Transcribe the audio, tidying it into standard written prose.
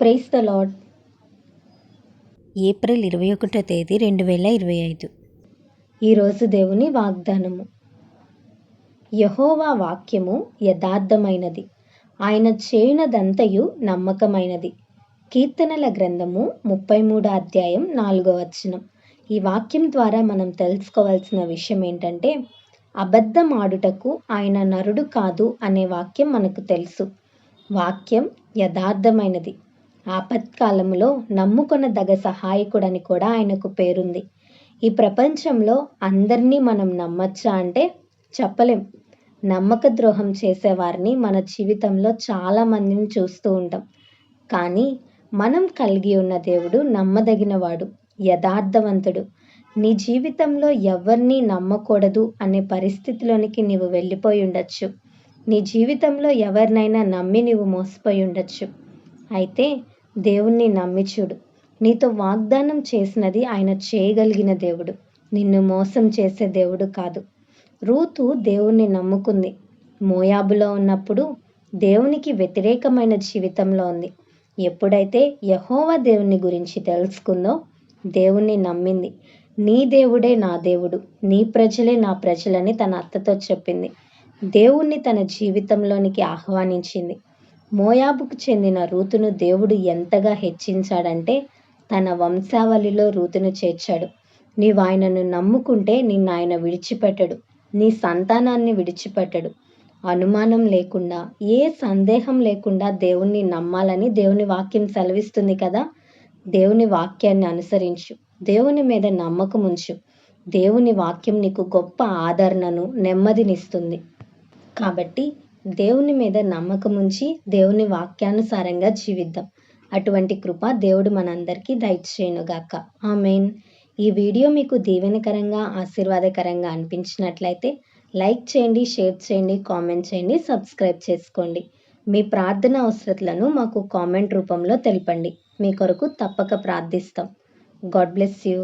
Praise the lord. April 21వ తేదీ 2025. ఈరోజు దేవుని వాగ్దానము. యెహోవా వాక్యము యథార్థమైనది, ఆయన చేయునదంతయు నమ్మకమైనది. కీర్తనల గ్రంథము 33వ అధ్యాయం 4వ వచనం. ఈ వాక్యం ద్వారా మనం తెలుసుకోవాల్సిన విషయం ఏంటంటే, అబద్ధం ఆడుటకు ఆయన నరుడు కాదు అనే వాక్యం మనకు తెలుసు. వాక్యం యథార్థమైనది. ఆపత్కాలంలో నమ్ముకొనదగ సహాయకుడని కూడా ఆయనకు పేరుంది. ఈ ప్రపంచంలో అందరినీ మనం నమ్మచ్చా అంటే చెప్పలేం. నమ్మక ద్రోహం చేసేవారిని మన జీవితంలో చాలా మందిని చూస్తూ ఉంటాం. కానీ మనం కలిగి ఉన్న దేవుడు నమ్మదగినవాడు, యథార్థవంతుడు. నీ జీవితంలో ఎవరిని నమ్మకూడదు అనే పరిస్థితిలోనికి నీవు వెళ్ళిపోయి ఉండొచ్చు. నీ జీవితంలో ఎవరినైనా నమ్మి నీవు మోసపోయి ఉండొచ్చు. అయితే దేవుణ్ణి నమ్మి చూడు. నీతో వాగ్దానం చేసినది ఆయన చేయగలిగిన దేవుడు, నిన్ను మోసం చేసే దేవుడు కాదు. రూతు దేవుణ్ణి నమ్ముకుంది. మోయాబులో ఉన్నప్పుడు దేవునికి వ్యతిరేకమైన జీవితంలో ఉంది. ఎప్పుడైతే యెహోవా దేవుని గురించి తెలుసుకుందో దేవుణ్ణి నమ్మింది. నీ దేవుడే నా దేవుడు, నీ ప్రజలే నా ప్రజలని తన అత్తతో చెప్పింది. దేవుణ్ణి తన జీవితంలోనికి ఆహ్వానించింది. మోయాబుకు చెందిన రూతును దేవుడు ఎంతగా హెచ్చించాడంటే తన వంశావళిలో రూతును చేర్చాడు. నీవు ఆయనను నమ్ముకుంటే నిన్ను ఆయన విడిచిపెట్టడు, నీ సంతానాన్ని విడిచిపెట్టడు. అనుమానం లేకుండా, ఏ సందేహం లేకుండా దేవుణ్ణి నమ్మాలని దేవుని వాక్యం సెలవిస్తుంది కదా. దేవుని వాక్యాన్ని అనుసరించు, దేవుని మీద నమ్మకం ఉంచు. దేవుని వాక్యం నీకు గొప్ప ఆదరణను, నెమ్మదినిస్తుంది. కాబట్టి దేవుని మీద నమ్మకం ఉంచి దేవుని వాక్యానుసారంగా జీవిద్దాం. అటువంటి కృప దేవుడు మనందరికీ దయచేయునుగాక. ఆమేన్. ఈ వీడియో మీకు దీవెనకరంగా, ఆశీర్వాదకరంగా అనిపించినట్లయితే లైక్ చేయండి, షేర్ చేయండి, కామెంట్ చేయండి, సబ్స్క్రైబ్ చేసుకోండి. మీ ప్రార్థన అవసరతలను మాకు కామెంట్ రూపంలో తెలపండి. మీ కొరకు తప్పక ప్రార్థిస్తాం. God bless you.